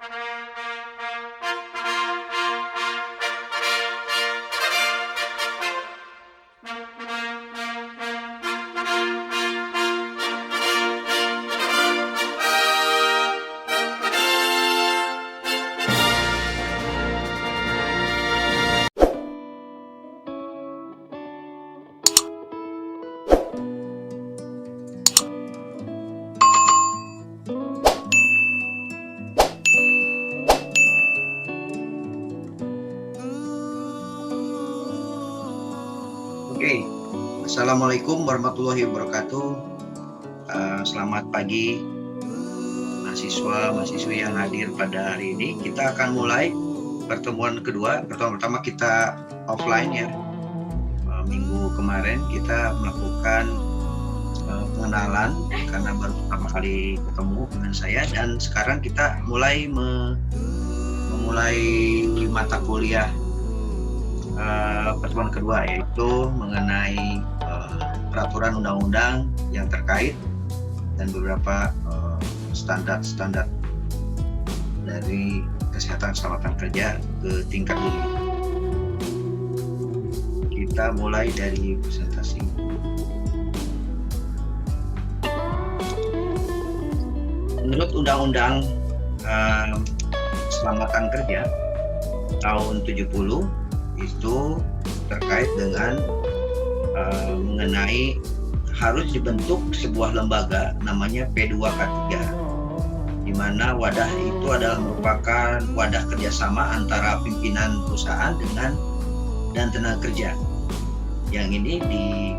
Oke, Assalamualaikum warahmatullahi wabarakatuh. Selamat pagi mahasiswa-mahasiswi yang hadir pada hari ini. Kita akan mulai pertemuan kedua. Pertama kita offline ya. Minggu kemarin kita melakukan pengenalan karena baru pertama kali ketemu dengan saya, dan sekarang kita mulai memulai mata kuliah pertemuan kedua, yaitu mengenai peraturan undang-undang yang terkait dan beberapa standar-standar dari kesehatan keselamatan kerja ke tingkat dunia. Kita mulai dari presentasi. Menurut Undang-Undang Keselamatan Kerja tahun 70 itu terkait dengan mengenai harus dibentuk sebuah lembaga namanya P2K3, di mana wadah itu adalah merupakan wadah kerjasama antara pimpinan perusahaan dan tenaga kerja, yang ini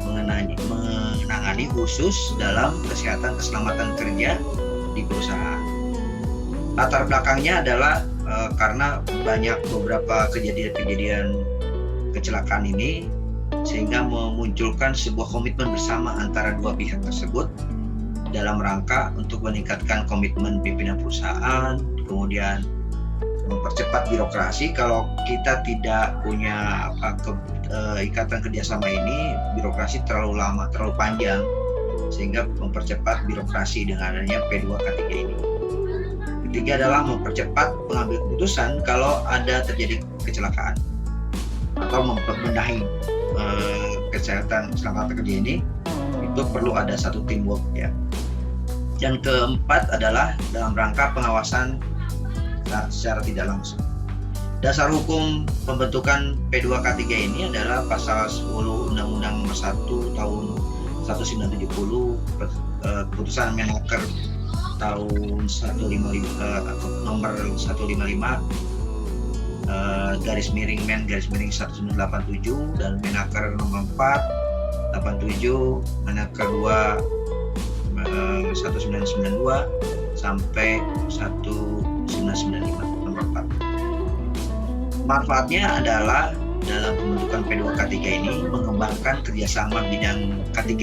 menangani khusus dalam kesehatan keselamatan kerja di perusahaan. Latar belakangnya adalah karena banyak beberapa kejadian kecelakaan ini, sehingga memunculkan sebuah komitmen bersama antara dua pihak tersebut dalam rangka untuk meningkatkan komitmen pimpinan perusahaan, kemudian mempercepat birokrasi. Kalau kita tidak punya ikatan kerjasama ini, birokrasi terlalu lama, terlalu panjang, sehingga mempercepat birokrasi dengan adanya P2K3 ini. Ketiga adalah mempercepat pengambil keputusan kalau ada terjadi kecelakaan atau membenahi kesehatan keselamatan kerja ini, itu perlu ada satu teamwork ya. Yang keempat adalah dalam rangka pengawasan secara tidak langsung. Dasar hukum pembentukan P2K3 ini adalah pasal 10 Undang-Undang Nomor 1 Tahun 1970, keputusan Menaker tahun 155 nomor 155 /Men /1987 dan Menaker nomor 4 87, Menaker 2 1992 sampai 1995 nomor 4. Manfaatnya adalah dalam pembentukan P2K3 ini mengembangkan kerjasama bidang K3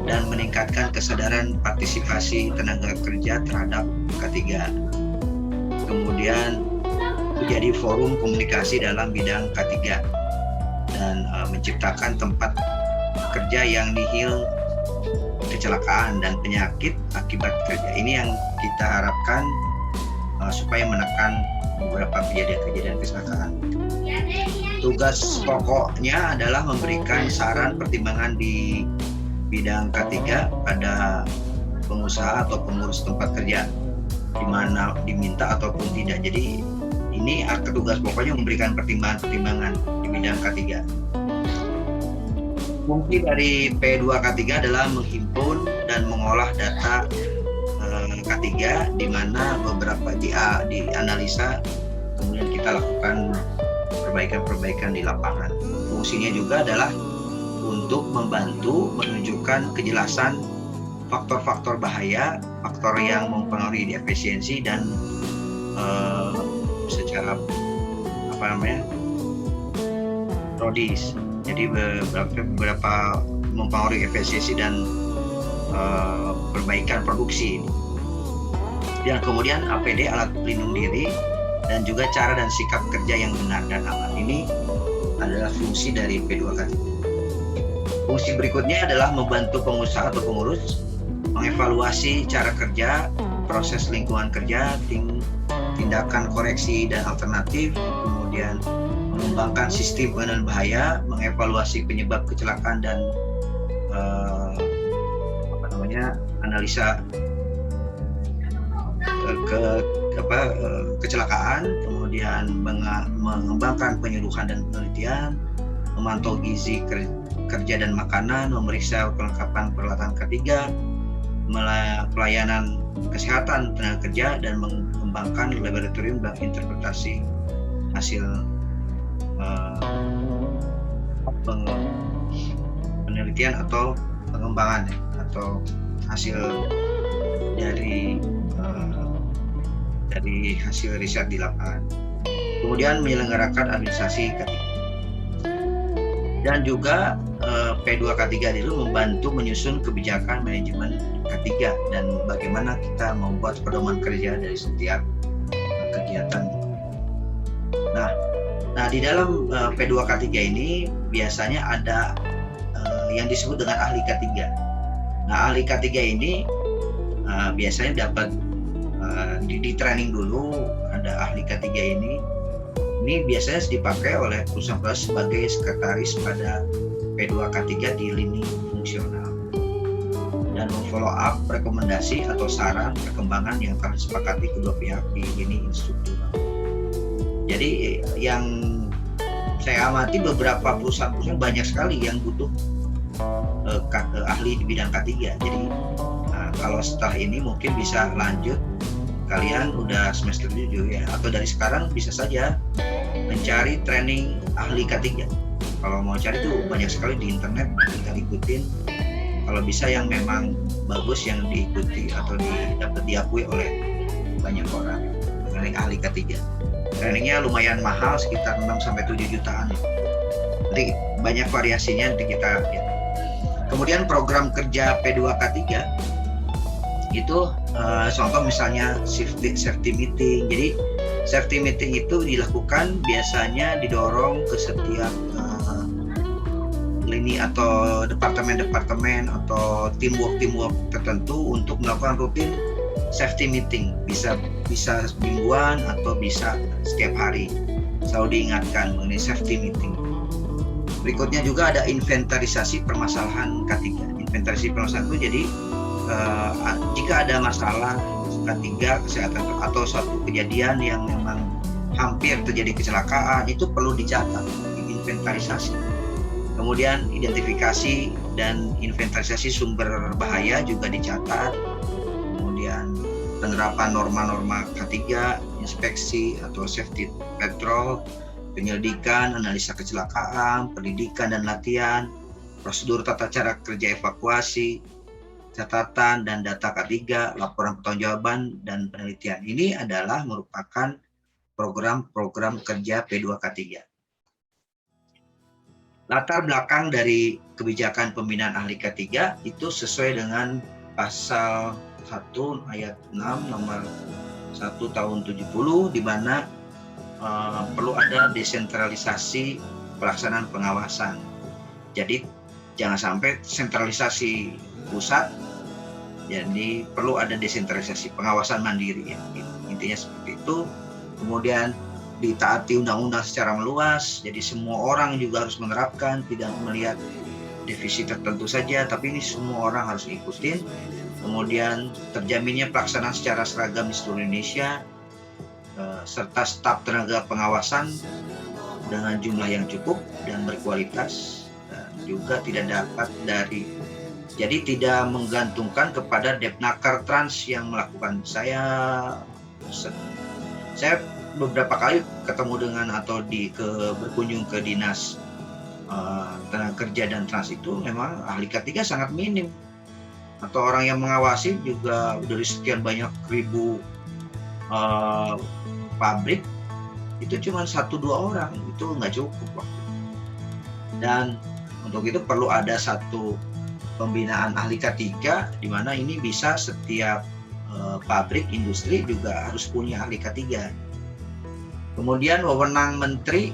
dan meningkatkan kesadaran partisipasi tenaga kerja terhadap K3. Kemudian menjadi forum komunikasi dalam bidang K3 dan menciptakan tempat kerja yang nihil kecelakaan dan penyakit akibat kerja. Ini yang kita harapkan supaya menekan beberapa kejadian kecelakaan. Tugas pokoknya adalah memberikan saran pertimbangan di bidang K3 pada pengusaha atau pengurus tempat kerja, di mana diminta ataupun tidak. Jadi ini tugas pokoknya memberikan pertimbangan di bidang K3. Fungsi dari P2K3 adalah menghimpun dan mengolah data K3, di mana beberapa dianalisa, kemudian kita lakukan perbaikan-perbaikan di lapangan. Fungsinya juga adalah untuk membantu menunjukkan kejelasan faktor-faktor bahaya, faktor yang mempengaruhi efisiensi dan secara prodis. Jadi beberapa mempengaruhi efisiensi dan perbaikan produksi. Dan kemudian APD, alat pelindung diri, dan juga cara dan sikap kerja yang benar dan aman. Ini adalah fungsi dari P2K3. Fungsi berikutnya adalah membantu pengusaha atau pengurus mengevaluasi cara kerja, proses lingkungan kerja, tindakan koreksi dan alternatif, kemudian mengembangkan sistem pengendalian bahaya, mengevaluasi penyebab kecelakaan dan analisa kecelakaan, kemudian mengembangkan penyuluhan dan penelitian, memantau gizi kerja dan makanan, memeriksa kelengkapan peralatan K3, pelayanan kesehatan tenaga kerja, dan mengembangkan laboratorium dan interpretasi hasil penelitian atau pengembangan atau hasil dari hasil riset di lapangan. Kemudian menyelenggarakan administrasi K3. Dan juga P2K3 itu membantu menyusun kebijakan manajemen K3 dan bagaimana kita membuat pedoman kerja dari setiap kegiatan. Nah, di dalam P2K3 ini biasanya ada yang disebut dengan ahli K3. Nah, ahli K3 ini biasanya dapat di training dulu. Ada ahli K3 ini biasanya dipakai oleh perusahaan sebagai sekretaris pada P2K3 di lini fungsional dan memfollow up rekomendasi atau saran perkembangan yang telah disepakati kedua pihak di lini instruktural. Jadi yang saya amati beberapa perusahaan banyak sekali yang butuh ahli di bidang K3. Jadi kalau setelah ini mungkin bisa lanjut, kalian udah semester 7 ya, atau dari sekarang bisa saja mencari training ahli K3. Kalau mau cari tuh banyak sekali di internet, tinggal ikutin. Kalau bisa yang memang bagus yang diikuti atau dapat diakui oleh banyak orang, training ahli K3. Trainingnya lumayan mahal, sekitar 6-7 jutaan. Nanti banyak variasinya, nanti kita lihat. Kemudian program kerja P2K3 itu contoh misalnya safety meeting. Jadi safety meeting itu dilakukan biasanya didorong ke setiap lini atau departemen atau teamwork tertentu untuk melakukan rutin safety meeting. Bisa mingguan atau bisa setiap hari. Selalu diingatkan mengenai safety meeting. Berikutnya juga ada inventarisasi permasalahan K3. Inventarisasi permasalahan itu jadi jika ada masalah K3 kesehatan atau suatu kejadian yang memang hampir terjadi kecelakaan, itu perlu dicatat, diinventarisasi. Kemudian identifikasi dan inventarisasi sumber bahaya juga dicatat. Kemudian penerapan norma-norma K3, inspeksi atau safety patrol, penyelidikan, analisa kecelakaan, pendidikan dan latihan, prosedur tata cara kerja evakuasi, catatan dan data K3, laporan pertanggungjawaban dan penelitian. Ini adalah merupakan program-program kerja P2K3. Latar belakang dari kebijakan pembinaan ahli K3 itu sesuai dengan pasal 1 ayat 6 nomor 1 tahun 70, di mana perlu ada desentralisasi pelaksanaan pengawasan. Jadi jangan sampai sentralisasi pusat, jadi perlu ada desentralisasi pengawasan mandiri ya. Intinya seperti itu. Kemudian ditaati undang-undang secara meluas, jadi semua orang juga harus menerapkan, tidak melihat divisi tertentu saja, tapi ini semua orang harus ikutin. Kemudian terjaminnya pelaksanaan secara seragam di seluruh Indonesia, serta staf tenaga pengawasan dengan jumlah yang cukup dan berkualitas, dan juga tidak dapat jadi tidak menggantungkan kepada Depnaker Trans yang melakukan. Saya beberapa kali ketemu dengan atau berkunjung ke dinas tenaga kerja dan trans, itu memang ahli K3 sangat minim, atau orang yang mengawasi juga dari sekian banyak ribu pabrik itu cuma 1-2 orang, itu nggak cukup waktu. Dan untuk itu perlu ada satu pembinaan ahli K3 di mana ini bisa setiap pabrik industri juga harus punya ahli K3. Kemudian wewenang menteri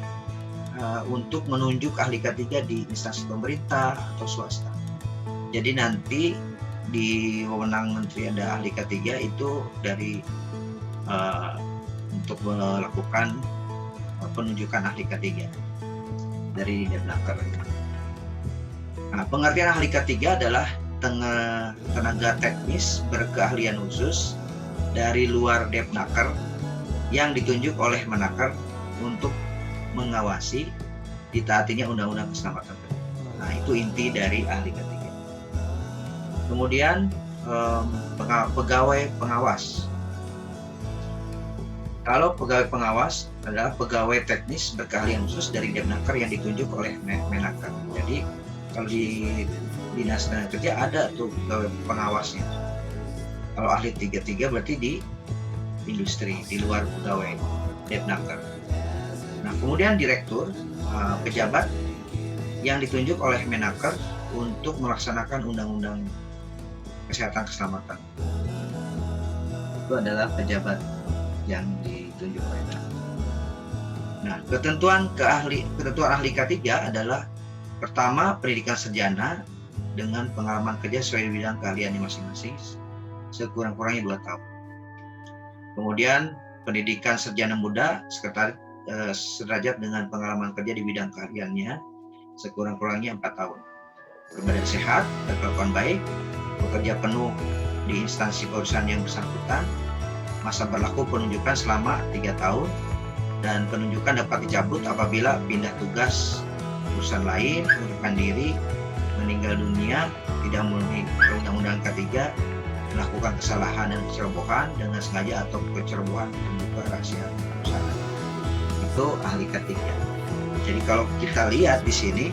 untuk menunjuk ahli K3 di instansi pemerintah atau swasta. Jadi nanti di wewenang Menteri ada ahli K3 itu dari untuk melakukan penunjukan ahli K3 dari Depnaker. Nah, pengertian ahli K3 adalah tenaga teknis berkeahlian khusus dari luar Depnaker yang ditunjuk oleh Menaker untuk mengawasi ditaatinya undang-undang keselamatan kerja. Nah, itu inti dari ahli K3. Kemudian pegawai pengawas. Kalau pegawai pengawas adalah pegawai teknis berkeahlian khusus dari Depnaker yang ditunjuk oleh Menaker. Jadi kalau di Dinas Tenaga Kerja ada tuh pegawai pengawasnya. Kalau ahli 33 berarti di industri, di luar pegawai Depnaker. Nah, kemudian direktur, pejabat yang ditunjuk oleh Menaker untuk melaksanakan undang-undang kesehatan keselamatan. Itu adalah pejabat yang ditunjuk oleh Menaker. Nah, ketentuan ahli K3 adalah pertama, pendidikan sarjana dengan pengalaman kerja sesuai bidang keahliannya masing-masing sekurang-kurangnya 2 tahun. Kemudian pendidikan sarjana muda sederajat dengan pengalaman kerja di bidang keahliannya sekurang-kurangnya 4 tahun. Berbadan sehat, berkelakuan baik, bekerja penuh di instansi perusahaan yang bersangkutan, masa berlaku penunjukan selama 3 tahun, dan penunjukan dapat dicabut apabila pindah tugas perusahaan lain, mengundurkan diri, meninggal dunia, tidak memenuhi undang-undang K3, melakukan kesalahan dan kecerobohan dengan sengaja atau kecerobohan membuka rahasia perusahaan. Itu ahli K3. Jadi kalau kita lihat di sini,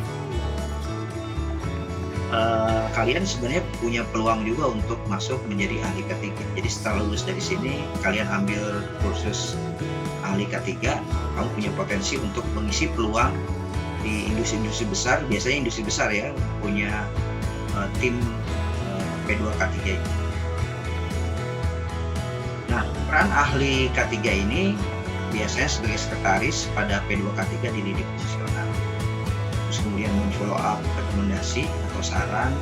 kalian sebenarnya punya peluang juga untuk masuk menjadi ahli K3. Jadi setelah lulus dari sini, kalian ambil kursus ahli K3, kamu punya potensi untuk mengisi peluang di industri-industri besar. Biasanya industri besar ya punya tim P2K3 itu. Nah, peran ahli K3 ini biasanya sebagai sekretaris pada P2K3 di lini profesional. Terus kemudian men-follow up rekomendasi atau saran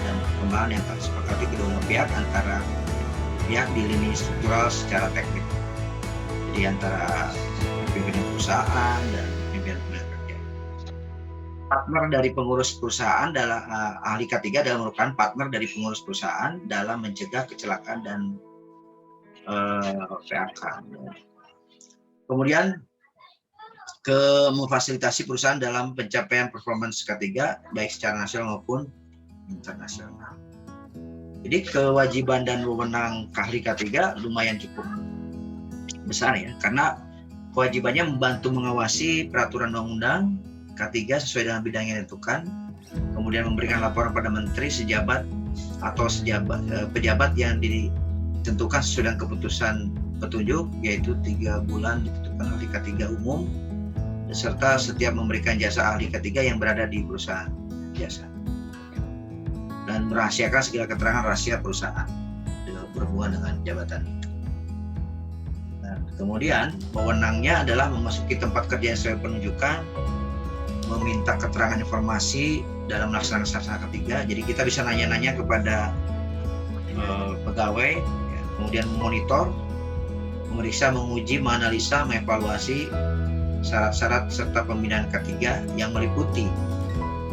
dan perkembangan yang telah disepakati kedua pihak antara pihak di lini struktural secara teknik. Jadi antara pimpinan perusahaan dan pimpinan tenaga kerja. Partner dari pengurus perusahaan adalah ahli K3 adalah merupakan partner dari pengurus perusahaan dalam mencegah kecelakaan dan PHK. Kemudian memfasilitasi perusahaan dalam pencapaian performance K3 baik secara nasional maupun internasional. Jadi kewajiban dan wewenang ahli K3 lumayan cukup besar ya, karena kewajibannya membantu mengawasi peraturan undang-undang K3 sesuai dengan bidang yang ditentukan, kemudian memberikan laporan pada menteri, sejabat atau pejabat yang ditentukan sesuai dengan keputusan petunjuk, yaitu 3 bulan ditentukan ahli K3 umum, serta setiap memberikan jasa ahli K3 yang berada di perusahaan jasa, dan merahasiakan segala keterangan rahasia perusahaan berhubungan dengan jabatan. Nah, kemudian wewenangnya adalah memasuki tempat kerja yang sesuai penunjukan, meminta keterangan informasi dalam melaksanakan K3. Jadi kita bisa nanya-nanya kepada pegawai, ya, kemudian memonitor, memeriksa, menguji, menganalisa, mengevaluasi syarat-syarat serta pembinaan K3 yang meliputi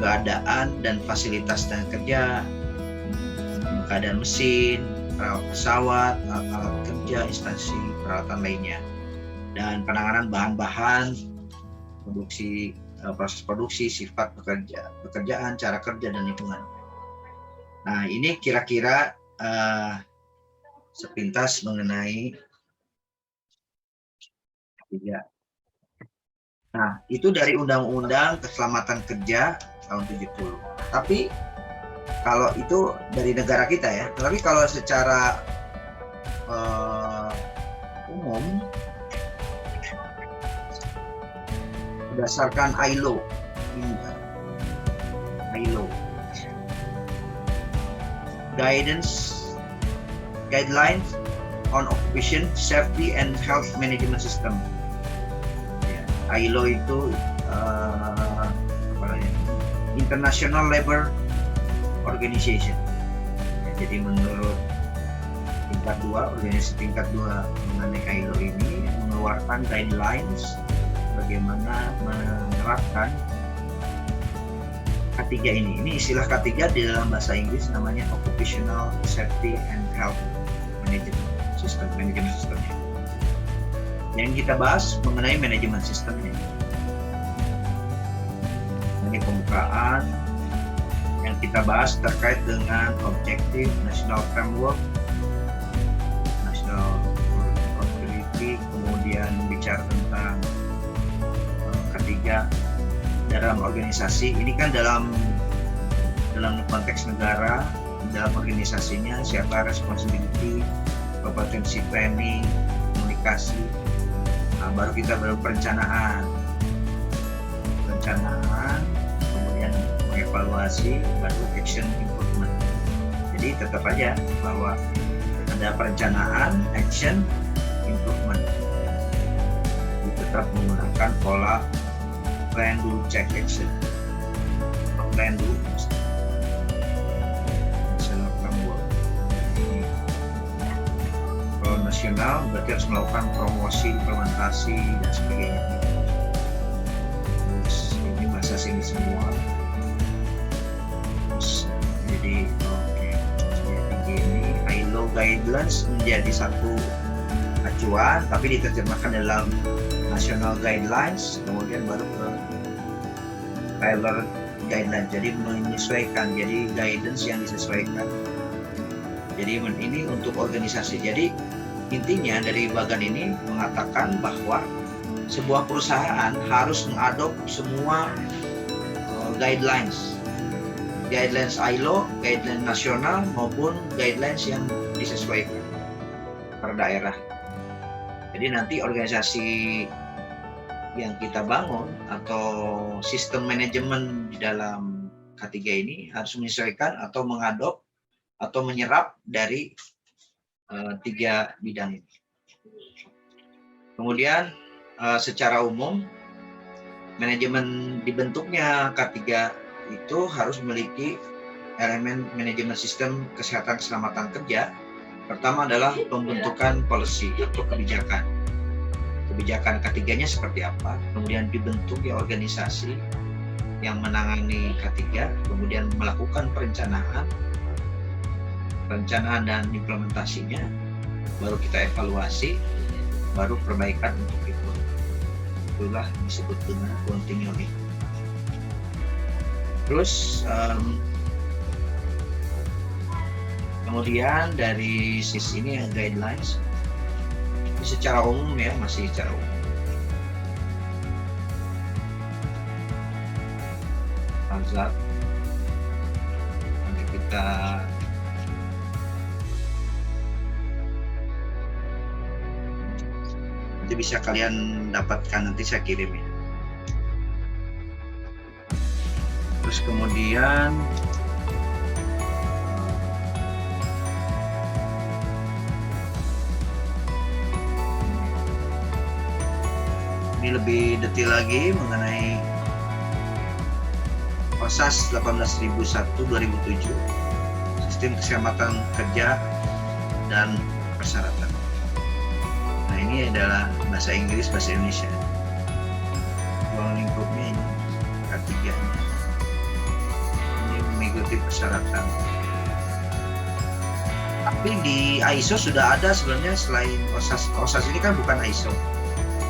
keadaan dan fasilitas tenaga kerja, keadaan mesin, perawat pesawat, alat kerja, instansi peralatan lainnya, dan penanganan bahan-bahan, proses produksi, sifat pekerjaan, cara kerja, dan lingkungan. Nah, ini kira-kira sepintas mengenai K3. Nah, itu dari Undang-Undang Keselamatan Kerja tahun 70. Tapi kalau itu dari negara kita ya. Tapi kalau secara umum berdasarkan ILO Guidelines on Occupation Safety and Health Management System. ILO itu International Labour Organization. Jadi menurut tingkat 2, organisasi tingkat 2 mengenai ILO ini mengeluarkan guidelines bagaimana menerapkan K3 ini. Ini istilah K3 di dalam bahasa Inggris namanya Occupational Safety and Health Management System, manajemen sistemnya. Yang kita bahas mengenai manajemen sistemnya. Ini pembukaan yang kita bahas terkait dengan objektif National Framework, National Accountability, kemudian bicara tentang ketiga dalam organisasi. Ini kan dalam konteks negara, dalam organisasinya siapa responsibility, kompetensi planning, komunikasi. Nah, baru kita perencanaan, kemudian mengevaluasi, baru action improvement. Jadi tetap aja bahwa ada perencanaan, action, improvement. Tetap menggunakan pola plan, do, check, action. Plan, do, national framework. Kalau nasional berarti harus melakukan promosi, implementasi, dan sebagainya. Terus ini bahasa sini semua. Terus, jadi ini ILO guidelines menjadi satu acuan, tapi diterjemahkan dalam national guidelines, kemudian baru ke Tyler guidelines. Jadi menyesuaikan, jadi guidance yang disesuaikan. Jadi ini untuk organisasi. Jadi intinya dari bagan ini mengatakan bahwa sebuah perusahaan harus mengadop semua guidelines ILO, guidelines nasional maupun guidelines yang disesuaikan per daerah. Jadi nanti organisasi yang kita bangun atau sistem manajemen di dalam K3 ini harus menyesuaikan atau mengadop atau menyerap dari 3 bidang ini. Kemudian secara umum manajemen dibentuknya K3 itu harus memiliki elemen manajemen sistem kesehatan keselamatan kerja. Pertama adalah pembentukan policy atau kebijakan. Kebijakan K3-nya seperti apa, kemudian dibentuk ya organisasi yang menangani K3, kemudian melakukan perencanaan dan implementasinya, baru kita evaluasi, baru perbaikan untuk itu. Itulah disebut dengan continuing. Terus kemudian dari sisi ini yang guidelines secara umum ya, masih secara umum. Azab nanti kita bisa kalian dapatkan, nanti saya kirim ya. Terus kemudian ini lebih detail lagi mengenai OSAS 18001/2007, Sistem Keselamatan Kerja dan Persyaratan. Nah, ini adalah bahasa Inggris, bahasa Indonesia. Ruang lingkupnya ini K3-nya. Ini mengikuti persyaratan. Tapi di ISO sudah ada sebenarnya selain OSAS. OSAS ini kan bukan ISO,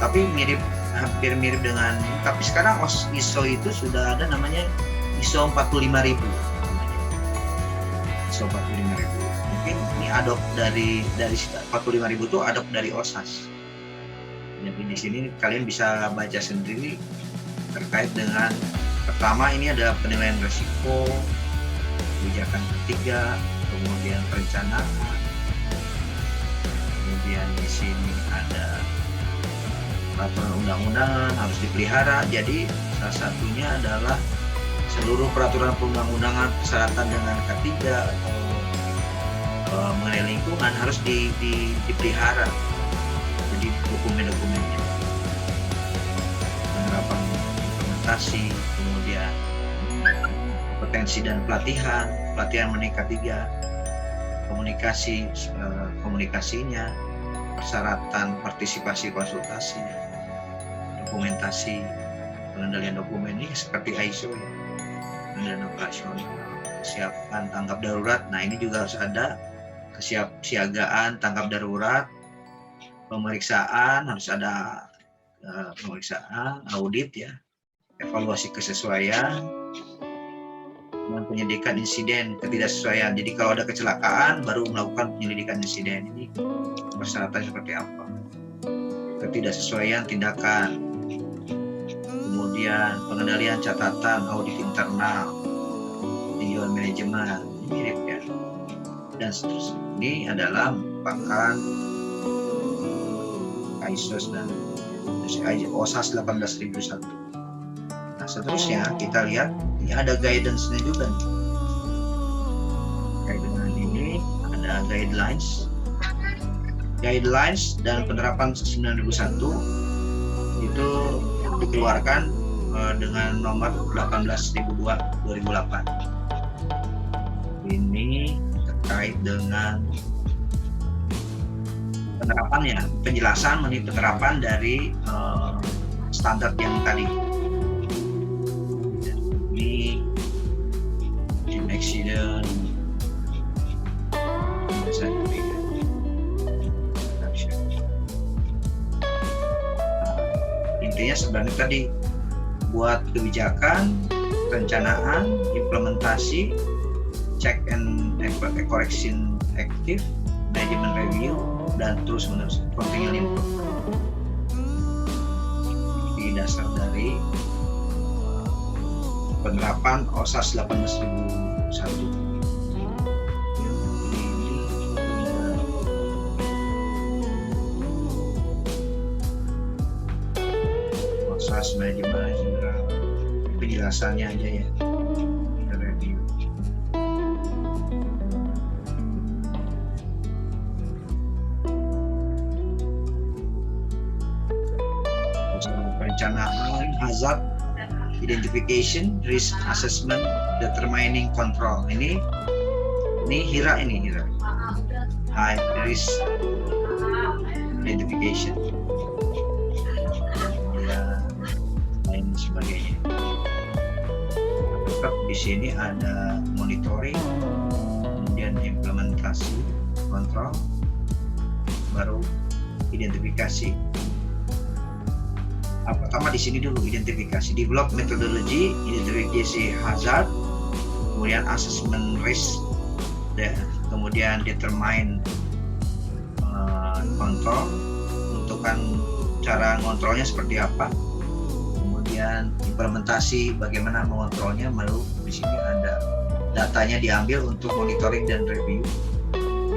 tapi hampir mirip dengan, tapi sekarang ISO itu sudah ada namanya ISO 45000 namanya. ISO 45000. Mungkin ini adopt dari 45000 itu adopt dari OSAS. Jadi di sini kalian bisa baca sendiri terkait dengan pertama ini ada penilaian risiko, kebijakan ketiga, kemudian perencanaan, kemudian di sini ada peraturan undang-undangan harus dipelihara. Jadi salah satunya adalah seluruh peraturan perundang-undangan persyaratan dengan K3 atau mengenai lingkungan harus dipelihara. Jadi dokumen-dokumennya, penerapan implementasi, kemudian kompetensi dan pelatihan mengenai K3, komunikasinya, persyaratan partisipasi konsultasi, dokumentasi, pengendalian dokumen ini seperti ISO ya, pengendalian operasional, kesiapan tanggap darurat. Nah ini juga harus ada kesiapsiagaan tanggap darurat, pemeriksaan harus ada pemeriksaan, audit ya, evaluasi kesesuaian, dan penyelidikan insiden ketidaksesuaian. Jadi kalau ada kecelakaan baru melakukan penyelidikan insiden. Ini persyaratan seperti apa? Ketidaksesuaian tindakan, kemudian pengendalian catatan, audit internal, tinjauan manajemen, ini mirip ya, dan seterusnya. Ini adalah merupakan ISO dan OSAS 18001. Nah seterusnya kita lihat ini ada guidance-nya juga nih. Kayak dengan ini ada guidelines dan penerapan 9001 itu dikeluarkan dengan nomor 18.002/2008. Ini terkait dengan penerapannya, penjelasan mengenai penerapan dari standar yang tadi. Ini accident, intinya sebenarnya tadi buat kebijakan, perencanaan, implementasi, check and correction active, management review, dan terus menerus continual improvement. Di dasar dari penerapan OSAS 18001. OSAS manajemen general, penjelasannya aja ya, kita review. Perencanaan, hazard identification, risk assessment, determining control. Ini HIRA, high risk identification, dan lain sebagainya. Tetap di sini ada monitoring, kemudian implementasi, kontrol, baru identifikasi. Pertama di sini dulu identifikasi, develop methodology, identifikasi hazard, kemudian assessment risk, kemudian determine control, tentukan cara ngontrolnya seperti apa, kemudian implementasi bagaimana mengontrolnya, lalu di sini ada datanya diambil untuk monitoring dan review,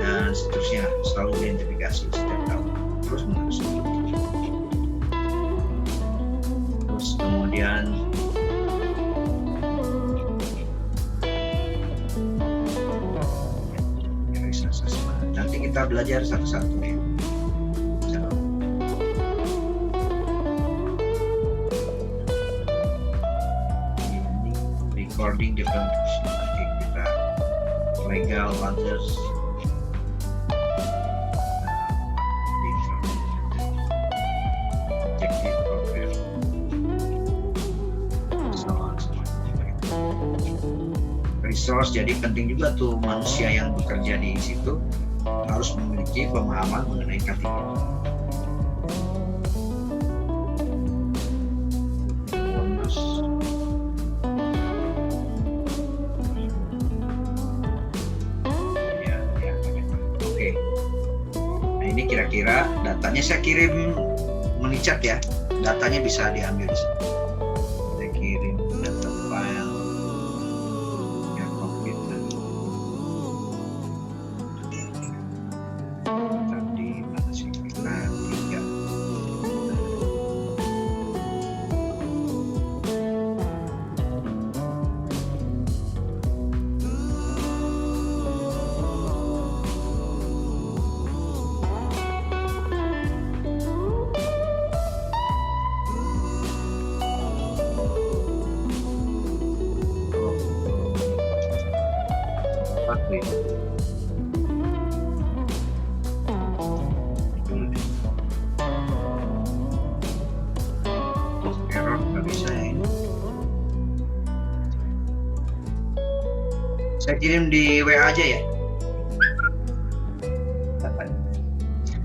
dan seterusnya, selalu identifikasi setiap tahun terus menerus. Kemudian nanti kita belajar satu-satu ya. Ini recording different, nanti kita legal others. Resource, jadi penting juga tuh manusia yang bekerja di situ harus memiliki pemahaman mengenai K3. Oke. Nah ini kira-kira datanya saya kirim melalui chat ya, datanya bisa diambil di sini. Saya kirim data file. Saya kirim di WA aja ya.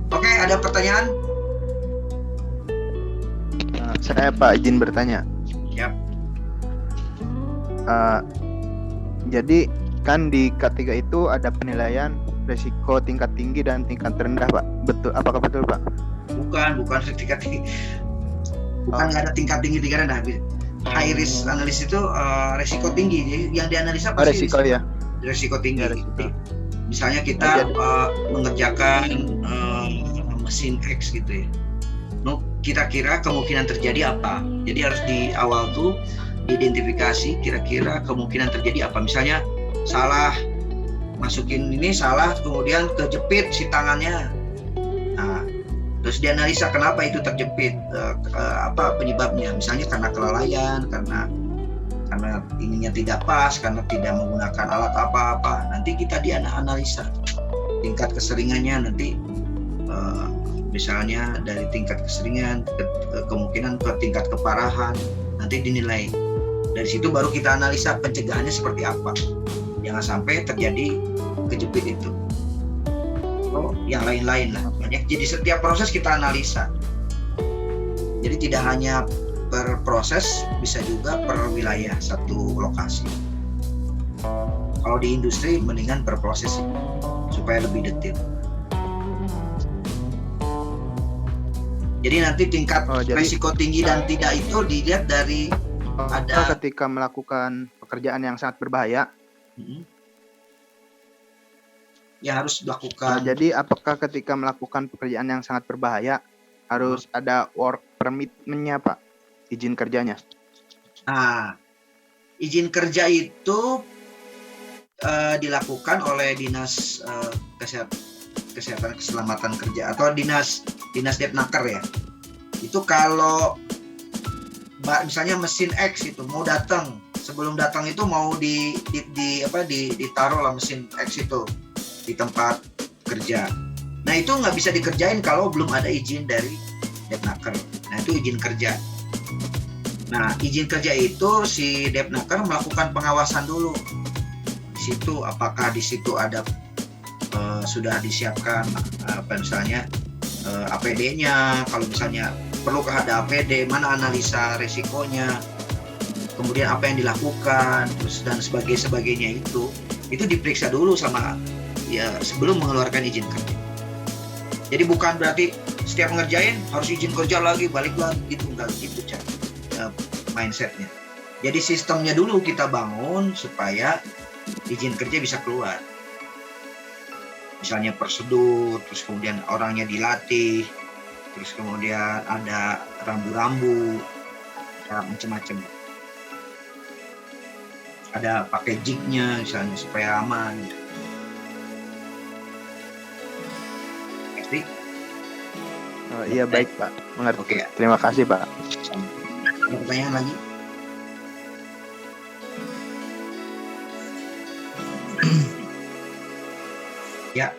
Oke, ada pertanyaan? Saya Pak izin bertanya. Yap. Jadi kan di K3 itu ada penilaian risiko tingkat tinggi dan tingkat rendah, Pak. Betul? Apakah betul, Pak? Bukan tingkat tinggi. Bukan nggak ada tingkat tinggi tingkat rendah. High risk analysis itu risiko tinggi. Jadi yang dianalisa pasti risiko ya. Risiko tinggi. Ya, risiko. Misalnya kita mengerjakan mesin X gitu ya. Kita kira kemungkinan terjadi apa. Jadi harus di awal tuh identifikasi kira-kira kemungkinan terjadi apa. Misalnya salah masukin ini salah, kemudian kejepit si tangannya. Nah, terus dianalisa kenapa itu terjepit, apa penyebabnya. Misalnya karena kelalaian, karena ininya tidak pas, karena tidak menggunakan alat apa-apa. Nanti kita dianalisa tingkat keseringannya nanti. Misalnya dari tingkat keseringan, kemungkinan ke tingkat keparahan, nanti dinilai. Dari situ baru kita analisa pencegahannya seperti apa. Jangan sampai terjadi kejepit itu. Yang lain-lain lah. Banyak. Jadi setiap proses kita analisa. Jadi tidak hanya per proses, bisa juga per wilayah satu lokasi. Kalau di industri mendingan per proses supaya lebih detail. Jadi nanti tingkat risiko tinggi dan tidak itu dilihat dari ada ketika melakukan pekerjaan yang sangat berbahaya. Ya harus dilakukan. Jadi apakah ketika melakukan pekerjaan yang sangat berbahaya harus ada work permit-nya, Pak? Izin kerjanya. Nah, izin kerja itu dilakukan oleh Dinas Kesehatan Keselamatan Kerja atau Dinas Depnaker ya. Itu kalau misalnya mesin X itu mau datang, sebelum datang itu mau ditaruh lah mesin X itu di tempat kerja. Nah itu nggak bisa dikerjain kalau belum ada izin dari Depnaker. Nah itu izin kerja. Nah izin kerja itu si Depnaker melakukan pengawasan dulu. Di situ apakah di situ ada sudah disiapkan misalnya APD-nya, kalau misalnya perlukah ada APD, mana analisa resikonya, kemudian apa yang dilakukan, terus dan sebagainya itu diperiksa dulu sama ya sebelum mengeluarkan izin kerja. Jadi bukan berarti setiap ngerjain harus izin kerja lagi, balik lagi gitu, enggak gitu cara mindsetnya. Jadi sistemnya dulu kita bangun supaya izin kerja bisa keluar. Misalnya prosedur, terus kemudian orangnya dilatih, terus kemudian ada rambu-rambu, macam-macam. Ada packagingnya misalnya supaya aman. Ngerti? Iya baik Pak, mengerti. Oke. Terima kasih Pak. Ada pertanyaan lagi? Ya,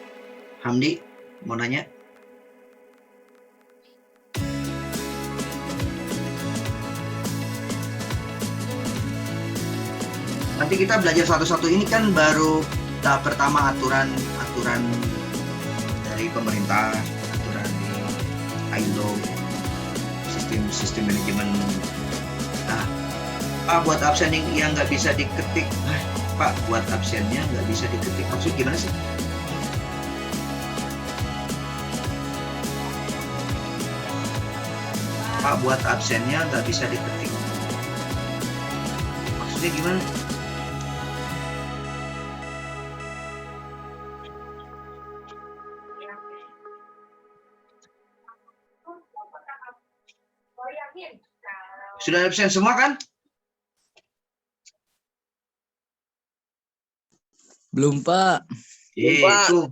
Hamdi mau nanya? Nanti kita belajar satu-satu, ini kan baru tahap pertama aturan dari pemerintah, aturan di ILO, sistem manajemen. Nah, Pak buat absen yang nggak bisa diketik, Pak buat absennya nggak bisa diketik, maksud gimana sih? Pak buat absennya nggak bisa diketik, maksudnya gimana? Sudah absen semua kan? Belum Pak. Itu.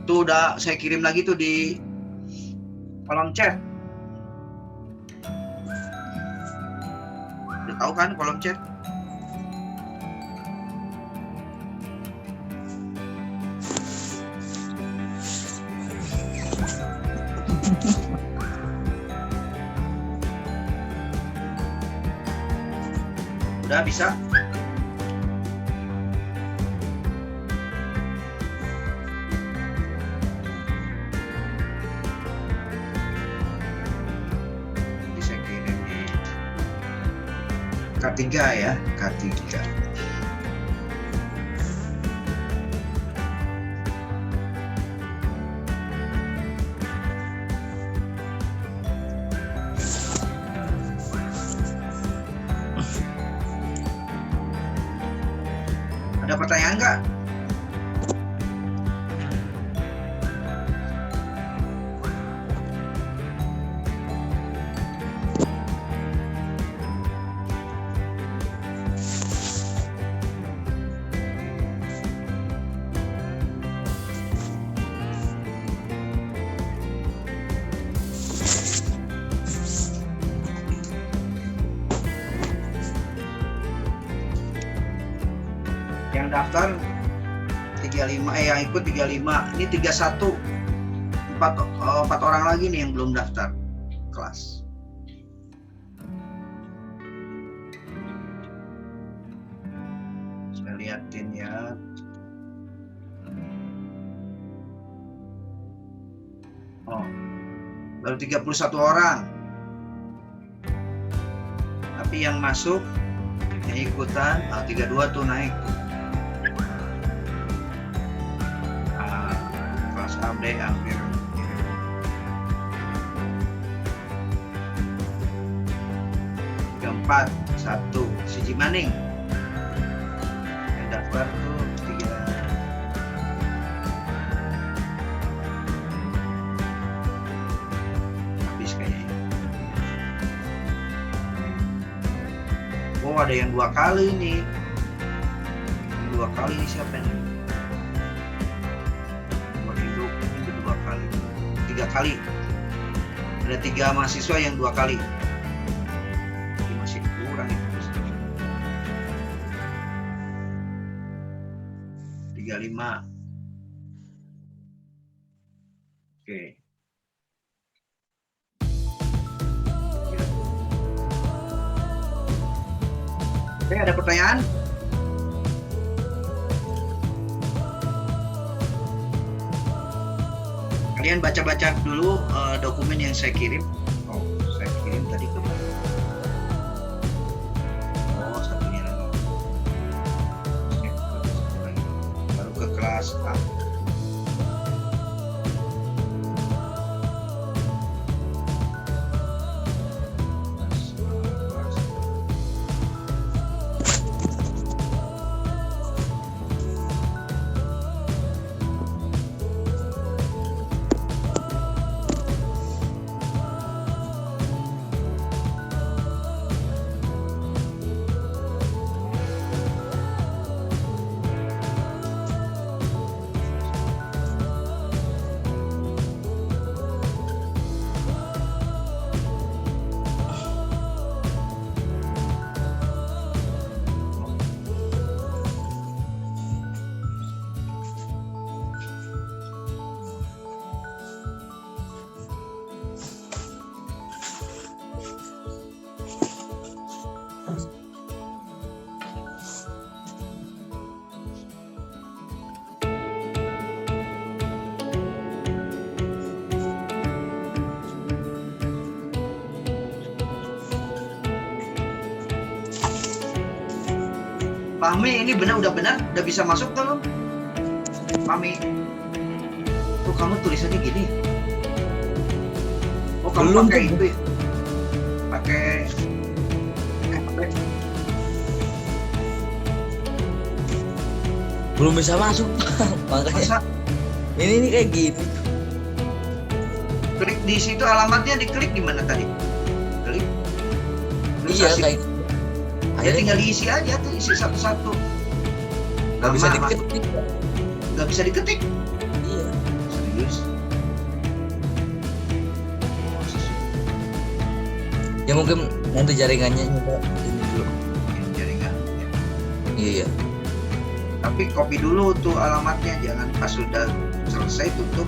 Tuh udah saya kirim lagi tuh di kolom chat. Udah tahu kan kolom chat? Udah bisa? K3 ya, K3. Ada pertanyaan nggak? Yang daftar 35, yang ikut 35, ini 31, 4 orang lagi nih yang belum daftar kelas. Saya liatin ya. Oh, baru 31 orang. Tapi yang masuk, yang ikutan, 32 tuh naik. Kelas AB hampir. Keempat, 1, Siji Maning. Yang daftar tuh 3. Habis kayaknya. Oh, ada yang 2 kali nih. Yang 2 kali ini siapa nih? Itu 2 kali. 3 kali. Ada 3 mahasiswa yang 2 kali. Ini masih kurang itu. 35. Oke. Oke, ada pertanyaan? Kalian baca-baca dulu dokumen yang saya kirim. Oh, saya kirim tadi ke mana? Oh, satunya lagi. Baru ke kelas A. Fahmi, ini udah benar? Udah bisa masuk belum? Fahmi. Tuh kamu tulisannya gini. Oh, kamu Belum, pakai tuh. itu ya? Pakai Belum bisa masuk. Makanya masa ini kayak gini. klik di situ, alamatnya diklik di mana tadi? Klik. Terus Iya kasih- kayak gitu. ya Akhirnya tinggal diisi aja tuh, isi satu-satu. nggak bisa Nama, diketik. nggak bisa diketik. Iya. Serius? Ya mungkin nanti jaringannya nyoba ini dulu. Ini jaringan. Iya. Tapi copy dulu tuh alamatnya, jangan pas sudah selesai tutup.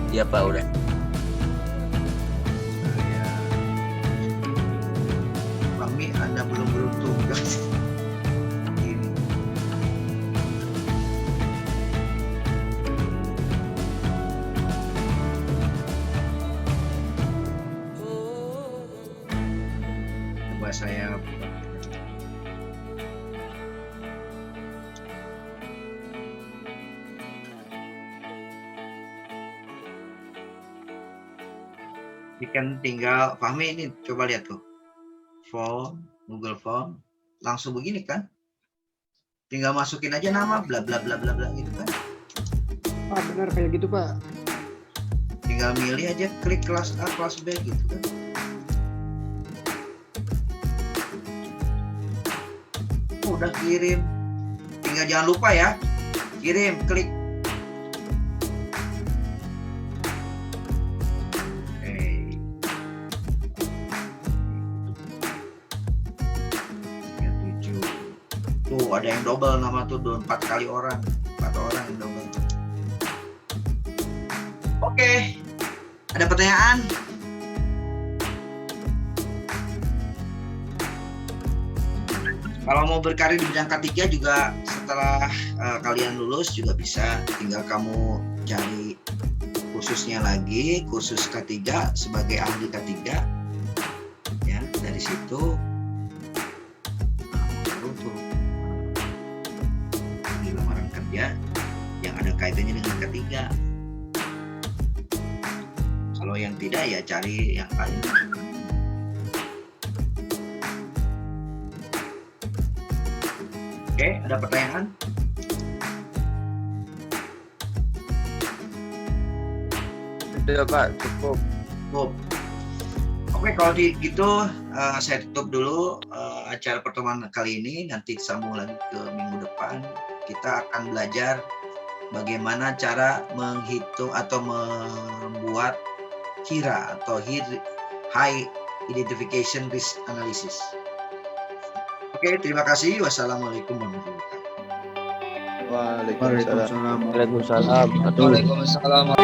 Iya Pak udah. Mami, Anda belum beruntung guys. Ini. saya. Ini kan tinggal Fahmi ini coba lihat tuh. Form, Google Form, langsung begini kan? Tinggal masukin aja nama bla bla bla bla bla gitu kan. Pak, benar kayak gitu, Pak. Tinggal milih aja, klik kelas A, kelas B gitu kan. Udah kirim. Tinggal jangan lupa ya, kirim, klik. Tuh ada yang double nama tuh 4 kali orang, 4 orang yang double. Oke, ada pertanyaan? Kalau mau berkarir di bidang K3 juga setelah kalian lulus juga bisa, tinggal kamu cari kursusnya lagi, kursus K3 sebagai ahli K3 ya. Dari situ baru tuh di lamaran kerja yang ada kaitannya dengan K3. Kalau yang tidak ya cari yang lain. Oke, ada pertanyaan? Sudah Pak, cukup. Cukup. Oke, kalau gitu saya tutup dulu acara pertemuan kali ini. Nanti sambung lagi ke minggu depan. Kita akan belajar bagaimana cara menghitung atau membuat HIRA atau High Identification Risk Analysis. Oke, terima kasih. Wassalamualaikum warahmatullahi wabarakatuh. Waalaikumsalam. Waalaikumsalam. Waalaikumsalam.